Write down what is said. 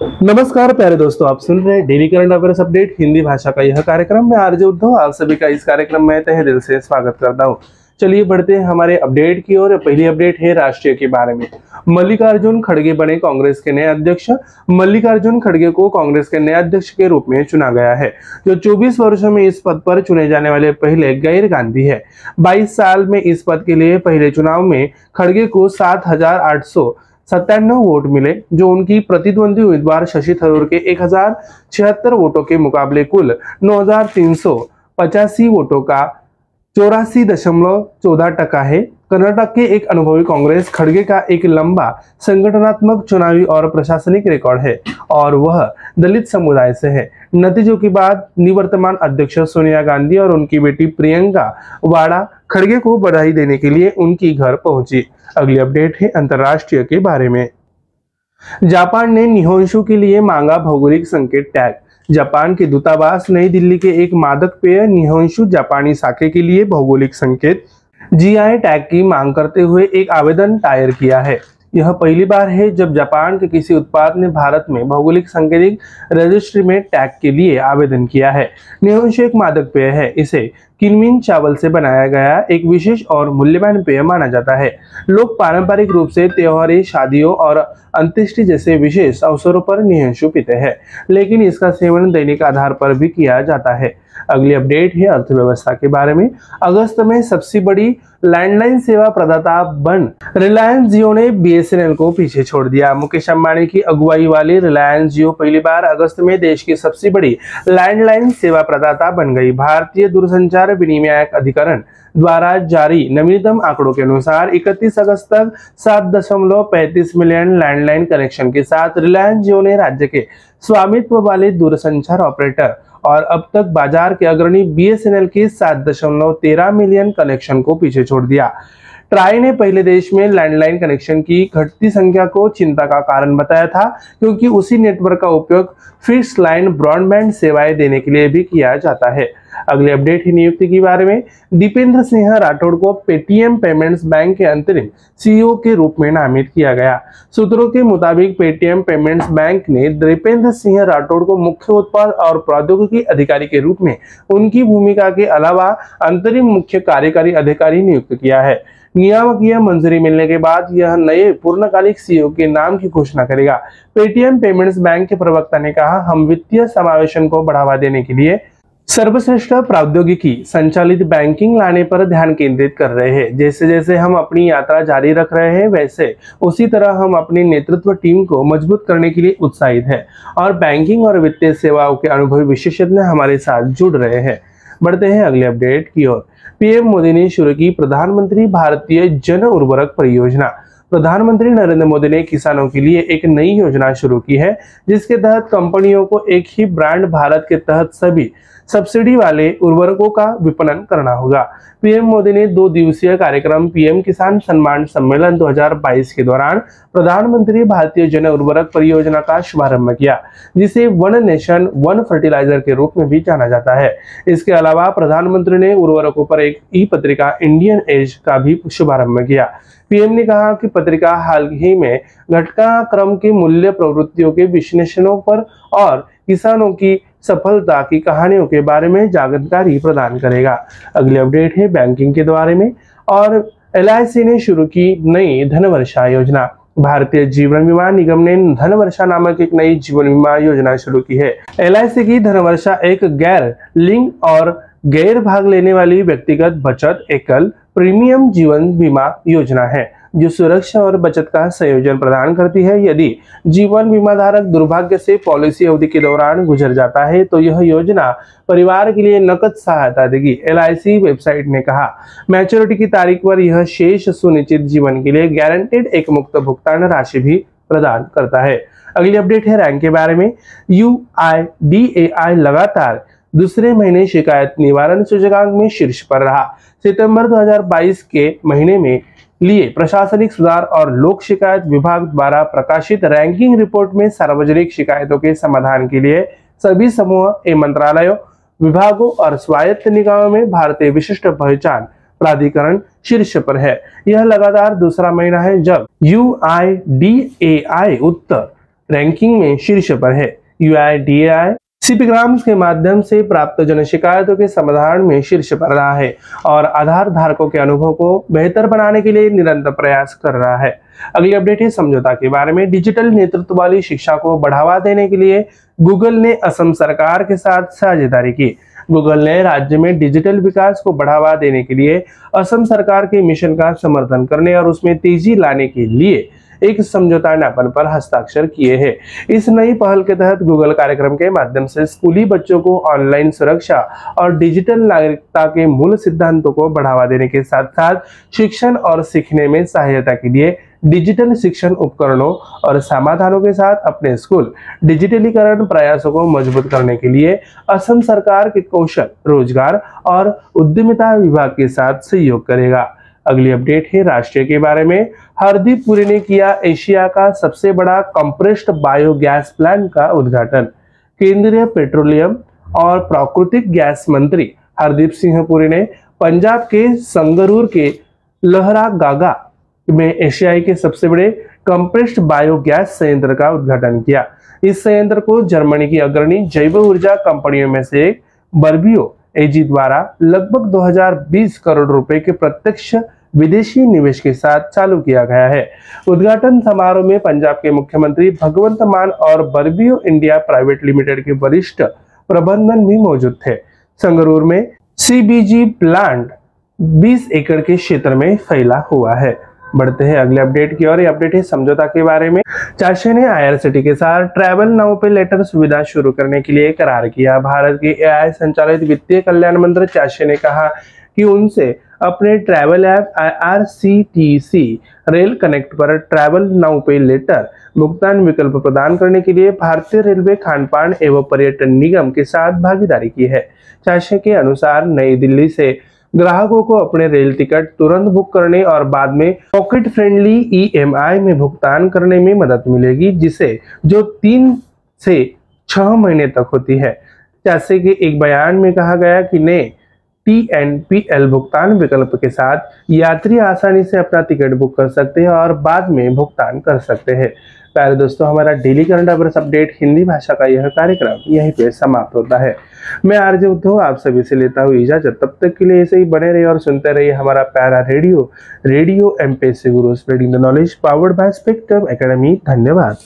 नमस्कार प्यारे दोस्तों, आप सुन रहे हैं daily current affairs update Hindi भाषा का यह कार्यक्रम। मैं आरजे उद्धव आप सभी का इस कार्यक्रम में तहे दिल से स्वागत करता हूं। चलिए बढ़ते हैं हमारे अपडेट की ओर। पहली अपडेट है राष्ट्रीय के बारे में। मल्लिकार्जुन खड़गे बने कांग्रेस के नए अध्यक्ष। मल्लिकार्जुन खड़गे को कांग्रेस के नए अध्यक्ष के रूप में चुना गया है, जो 24 वर्षों में इस पद पर चुने जाने वाले पहले गैर गांधी है। 22 साल में इस पद के लिए पहले चुनाव में खड़गे को 7,897 वोट मिले, जो उनकी प्रतिद्वंदी उम्मीदवार शशि थरूर के 1,076 वोटों के मुकाबले कुल 9,385 वोटों का 84.14% है। कर्नाटक के एक अनुभवी कांग्रेस खड़गे का एक लंबा संगठनात्मक, चुनावी और प्रशासनिक रिकॉर्ड है और वह दलित समुदाय से है। नतीजों के बाद निवर्तमान अध्यक्ष सोनिया गांधी और उनकी बेटी प्रियंका वाड़ा खड़गे को बधाई देने के लिए उनकी घर पहुंची। अगली अपडेट है अंतरराष्ट्रीय के बारे में। जापान ने निहोंशु के लिए मांगा भौगोलिक संकेत टैग। जापान के दूतावास नई दिल्ली के एक मादक पेय निहोंशु जापानी साके के लिए भौगोलिक संकेत जीआई टैग की मांग करते हुए एक आवेदन दायर किया है। यह पहली बार है जब जापान के किसी उत्पाद ने भारत में भौगोलिक सांकेतिक रजिस्ट्री में टैग के लिए आवेदन किया है। निहोंशु एक मादक पेय है। इसे किनमिन चावल से बनाया गया एक विशेष और मूल्यवान पेय माना जाता है। लोग पारंपरिक रूप से त्योहारी, शादियों और अंत्येष्टि जैसे विशेष अवसरों पर निहोंशु पीते हैं, लेकिन इसका सेवन दैनिक आधार पर भी किया जाता है। अगली अपडेट है अर्थव्यवस्था के बारे में। अगस्त में सबसे बड़ी लैंडलाइन सेवा प्रदाता बन रिलायंस जियो ने बीएसएनएल को पीछे छोड़ दिया। मुकेश अंबानी की अगुवाई वाली रिलायंस जियो पहली बार अगस्त में देश की सबसे बड़ी लैंडलाइन सेवा प्रदाता बन गई। भारतीय दूरसंचार विनियामक अधिकरण द्वारा जारी नवीनतम आंकड़ों के अनुसार 31 अगस्त तक 7.35 मिलियन लैंडलाइन कनेक्शन के साथ रिलायंस जियो ने राज्य के स्वामित्व वाले दूरसंचार ऑपरेटर और अब तक बाजार के अग्रणी बीएसएनएल के 7.13 मिलियन कनेक्शन को पीछे छोड़ दिया। ट्राई ने पहले देश में लैंडलाइन कनेक्शन की घटती संख्या को चिंता का कारण बताया था, क्योंकि उसी नेटवर्क का उपयोग फिक्स लाइन ब्रॉडबैंड सेवाएं देने के लिए भी किया जाता है। अगली अपडेट ही नियुक्ति के बारे में। दीपेंद्र सिंह राठौड़ को पेटीएम पेमेंट्स बैंक के अंतरिम सीईओ के रूप में नामित किया गया। सूत्रों के मुताबिक पेटीएम पेमेंट्स बैंक ने दीपेंद्र सिंह राठौड़ को मुख्य उत्पाद और प्रौद्योगिकी अधिकारी के रूप में उनकी भूमिका के अलावा अंतरिम मुख्य कार्यकारी अधिकारी नियुक्त किया है। नियामकीय मंजूरी मिलने के बाद यह नए पूर्णकालिक सीईओ के नाम की घोषणा करेगा। पेटीएम पेमेंट्स बैंक के प्रवक्ता ने कहा, हम वित्तीय समावेशन को बढ़ावा देने के लिए सर्वश्रेष्ठ प्रौद्योगिकी संचालित बैंकिंग लाने पर ध्यान केंद्रित कर रहे हैं। जैसे जैसे हम अपनी यात्रा जारी रख रहे हैं, वैसे उसी तरह हम अपनी नेतृत्व टीम को मजबूत करने के लिए उत्साहित हैं और बैंकिंग और वित्तीय सेवाओं के अनुभवी विशेषज्ञ हमारे साथ जुड़ रहे हैं। बढ़ते हैं अगले अपडेट की ओर। पीएम मोदी ने शुरू की प्रधानमंत्री भारतीय जन उर्वरक परियोजना। प्रधानमंत्री नरेंद्र मोदी ने किसानों के लिए एक नई योजना शुरू की है, जिसके तहत कंपनियों को एक ही ब्रांड भारत के तहत सभी सब्सिडी वाले उर्वरकों का विपणन करना होगा। पीएम मोदी ने 2 दिवसीय कार्यक्रम पीएम किसान सम्मान सम्मेलन 2022 के दौरान प्रधानमंत्री भारतीय जन उर्वरक परियोजना का शुभारंभ किया, जिसे वन नेशन वन फर्टिलाइजर के रूप में भी जाना जाता है। इसके अलावा प्रधानमंत्री ने उर्वरकों पर एक ई पत्रिका इंडियन एज का भी शुभारंभ किया। पीएम ने कहा कि पत्रिका हाल ही में घटनाक्रम के मूल्य प्रवृत्तियों के विश्लेषणों पर और किसानों की सफलता की कहानियों के बारे में जानकारी प्रदान करेगा। अगली अपडेट है बैंकिंग के बारे में और एलआईसी ने शुरू की नई धनवर्षा योजना। भारतीय जीवन बीमा निगम ने धनवर्षा नामक एक नई जीवन बीमा योजना शुरू की है। एलआईसी की धनवर्षा एक गैर लिंक और गैर भाग लेने वाली व्यक्तिगत बचत एकल प्रीमियम जीवन बीमा योजना है, जो सुरक्षा और बचत का संयोजन प्रदान करती है। यदि जीवन बीमा धारक दुर्भाग्य से पॉलिसी अवधि के दौरान गुजर जाता है, तो यह योजना परिवार के लिए नकद सहायता देगी। एलआईसी वेबसाइट ने कहा, मैच्योरिटी की तारीख पर यह शेष सुनिश्चित जीवन के लिए गारंटेड एक मुक्त भुगतान राशि भी प्रदान करता है। अगली अपडेट है रैंक के बारे में। UIDAI लगातार दूसरे महीने शिकायत निवारण सूचकांक में शीर्ष पर रहा। सितंबर 2022 के महीने में लिए प्रशासनिक सुधार और लोक शिकायत विभाग द्वारा प्रकाशित रैंकिंग रिपोर्ट में सार्वजनिक शिकायतों के समाधान के लिए सभी समूह एवं मंत्रालयों, विभागों और स्वायत्त निकायों में भारतीय विशिष्ट पहचान प्राधिकरण शीर्ष पर है। यह लगातार दूसरा महीना है जब UIDAI उत्तर रैंकिंग में शीर्ष पर है। UIDAI सीपीग्राम्स के माध्यम से प्राप्त जन शिकायतों के समाधान में शीर्ष पर रहा है और आधार धारकों के अनुभव को बेहतर बनाने के लिए निरंतर प्रयास कर रहा है। अगली अपडेट है समझौता के बारे में। डिजिटल नेतृत्व वाली शिक्षा को बढ़ावा देने के लिए गूगल ने असम सरकार के साथ साझेदारी की। गूगल ने राज्य में डिजिटल विकास को बढ़ावा देने के लिए असम सरकार के मिशन का समर्थन करने और उसमें तेजी लाने के लिए एक समझौता ज्ञापन पर हस्ताक्षर किए हैं। इस नई पहल के तहत गूगल कार्यक्रम के माध्यम से स्कूली बच्चों को ऑनलाइन सुरक्षा और डिजिटल नागरिकता के मूल सिद्धांतों को बढ़ावा देने के साथ साथ शिक्षण और सीखने में सहायता के लिए डिजिटल शिक्षण उपकरणों और समाधानों के साथ अपने स्कूल डिजिटलीकरण प्रयासों को मजबूत करने के लिए असम सरकार के कौशल, रोजगार और उद्यमिता विभाग के साथ सहयोग करेगा। अगली अपडेट है राष्ट्रीय के बारे में। हरदीप पुरी ने किया एशिया का सबसे बड़ा कंप्रेस्ड बायोगैस प्लांट का उद्घाटन। केंद्रीय पेट्रोलियम और प्राकृतिक गैस मंत्री हरदीप सिंह पुरी ने पंजाब के संगरूर के लहरागागा में एशियाई के सबसे बड़े कंप्रेस्ड बायोगैस संयंत्र का उद्घाटन किया। इस संयंत्र को जर्मनी की अग्रणी जैव ऊर्जा कंपनियों में से एक बर्बियो एजी द्वारा लगभग 2020 करोड़ रुपए के प्रत्यक्ष विदेशी निवेश के साथ चालू किया गया है। उद्घाटन समारोह में पंजाब के मुख्यमंत्री भगवंत मान और बर्बियो इंडिया प्राइवेट लिमिटेड के वरिष्ठ प्रबंधन भी मौजूद थे। संगरूर में CBG प्लांट 20 एकड़ के क्षेत्र में फैला हुआ है। बढ़ते हैं अगले अपडेट की ओर। ये अपडेट है समझौता के बारे में। चाशे ने IRCTC के साथ ट्रैवल नाउ पे लेटर सुविधा शुरू करने के लिए करार किया। भारत के AI संचालित वित्तीय कल्याण मंत्री चाशे ने कहा कि उनसे अपने travel app IRCTC rail connect पर ट्रैवल नाउ पे लेटर भुगतान विकल्प प्रदान करने के लिए भारतीय रेलवे खानपान एवं पर्यटन निगम के साथ भागीदारी की है। चाशे के अनुसार नई दिल्ली से ग्राहकों को अपने रेल टिकट तुरंत बुक करने और बाद में पॉकेट फ्रेंडली EMI में भुगतान करने में मदद मिलेगी, जिसे जो 3 से 6 महीने तक होती है। जैसे कि एक बयान में कहा गया कि नए TNPL भुगतान विकल्प के साथ यात्री आसानी से अपना टिकट बुक कर सकते हैं और बाद में भुगतान कर सकते हैं। प्यारे दोस्तों, हमारा daily current affairs update Hindi भाषा का यह कार्यक्रम यहीं पे समाप्त होता है। मैं आरजे उद्धव आप सभी से लेता हूँ इजाजत। तब तक के लिए ऐसे ही बने रहिए और सुनते रहिए हमारा प्यारा radio MPSC Guru, spreading the knowledge, powered by spectrum academy. धन्यवाद।